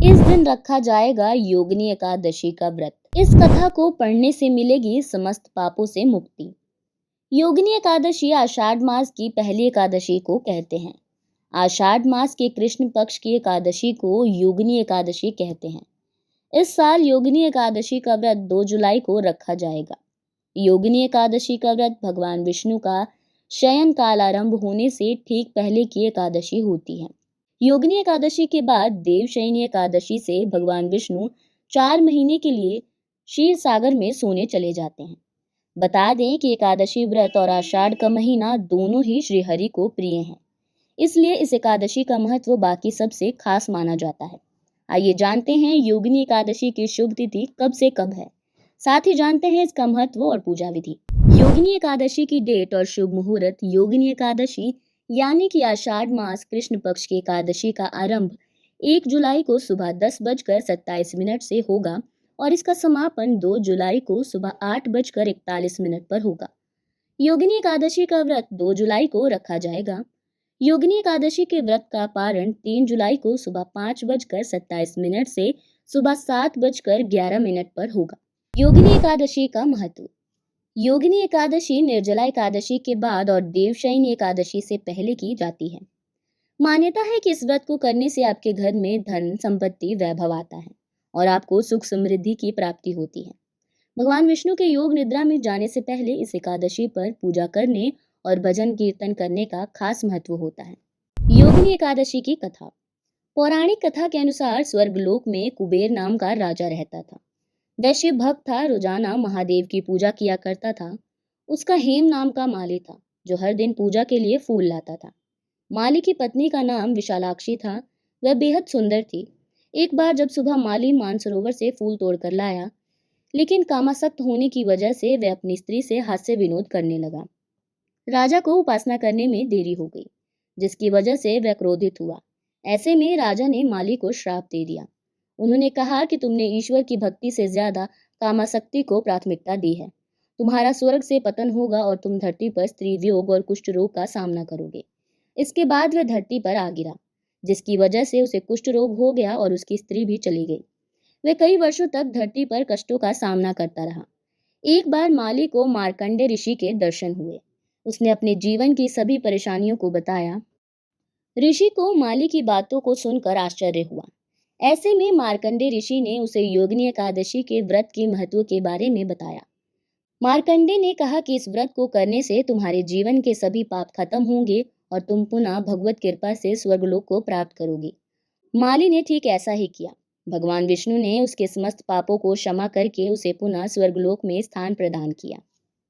इस दिन रखा जाएगा योगिनी एकादशी का व्रत। इस कथा को पढ़ने से मिलेगी समस्त पापों से मुक्ति। योगिनी एकादशी आषाढ़ मास की पहली एकादशी को कहते हैं। आषाढ़ मास के कृष्ण पक्ष की एकादशी को योगिनी एकादशी कहते हैं। इस साल योगिनी एकादशी का व्रत 2 जुलाई को रखा जाएगा। योगिनी एकादशी का व्रत भगवान विष्णु का शयन काल आरंभ होने से ठीक पहले की एकादशी होती है। योगिनी एकादशी के बाद देवशयनी एकादशी से भगवान विष्णु 4 महीने के लिए क्षीर सागर में सोने चले जाते हैं। बता दें कि एकादशी व्रत और आषाढ़ का महीना दोनों ही श्रीहरि को प्रिय हैं, इसलिए इस एकादशी का महत्व बाकी सबसे खास माना जाता है। आइए जानते हैं योगिनी एकादशी की शुभ तिथि कब से कब है, साथ ही जानते हैं इसका महत्व और पूजा विधि। योगिनी एकादशी की डेट और शुभ मुहूर्त। योगिनी एकादशी यानी कि आषाढ़ मास कृष्ण पक्ष की एकादशी का आरंभ 1 जुलाई को सुबह 10:27 से होगा और इसका समापन 2 जुलाई को सुबह 8:41 पर होगा। योगिनी एकादशी का व्रत 2 जुलाई को रखा जाएगा। योगिनी एकादशी के व्रत का पारण 3 जुलाई को सुबह 5:27 से सुबह 7:11 पर होगा। योगिनी एकादशी का महत्व। योगिनी एकादशी निर्जला एकादशी के बाद और देवशयनी एकादशी से पहले की जाती है। मान्यता है कि इस व्रत को करने से आपके घर में धन संपत्ति वैभव आता है और आपको सुख समृद्धि की प्राप्ति होती है। भगवान विष्णु के योग निद्रा में जाने से पहले इस एकादशी पर पूजा करने और भजन कीर्तन करने का खास महत्व होता है। योगिनी एकादशी की कथा। पौराणिक कथा के अनुसार स्वर्गलोक में कुबेर नाम का राजा रहता था। वह शिव भक्त था, रोजाना महादेव की पूजा किया करता था। उसका हेम नाम का माली था जो हर दिन पूजा के लिए फूल लाता था। माली की पत्नी का नाम विशालाक्षी था। वह बेहद सुंदर थी। एक बार जब सुबह माली मानसरोवर से फूल तोड़कर लाया, लेकिन कामासक्त होने की वजह से वह अपनी स्त्री से हास्य विनोद करने लगा। राजा को उपासना करने में देरी हो गई, जिसकी वजह से वह क्रोधित हुआ। ऐसे में राजा ने माली को श्राप दे दिया। उन्होंने कहा कि तुमने ईश्वर की भक्ति से ज्यादा कामासक्ति को प्राथमिकता दी है। तुम्हारा स्वर्ग से पतन होगा और तुम धरती पर स्त्री वियोग और कुष्ठ रोग का सामना करोगे। इसके बाद वह धरती पर आ गिरा, जिसकी वजह से उसे कुष्ठ रोग हो गया और उसकी स्त्री भी चली गई। वह कई वर्षों तक धरती पर कष्टों का सामना करता रहा। एक बार माली को मार्कंडे ऋषि के दर्शन हुए। उसने अपने जीवन की सभी परेशानियों को बताया। ऋषि को माली की बातों को सुनकर आश्चर्य हुआ। ऐसे में मार्कंडे ऋषि ने उसे योगिनी एकादशी के व्रत के महत्व के बारे में बताया। मार्कंडे ने कहा कि इस व्रत को करने से तुम्हारे जीवन के सभी पाप खत्म होंगे और तुम पुनः भगवत कृपा से स्वर्गलोक को प्राप्त करोगे। माली ने ठीक ऐसा ही किया। भगवान विष्णु ने उसके समस्त पापों को क्षमा करके उसे पुनः स्वर्गलोक में स्थान प्रदान किया।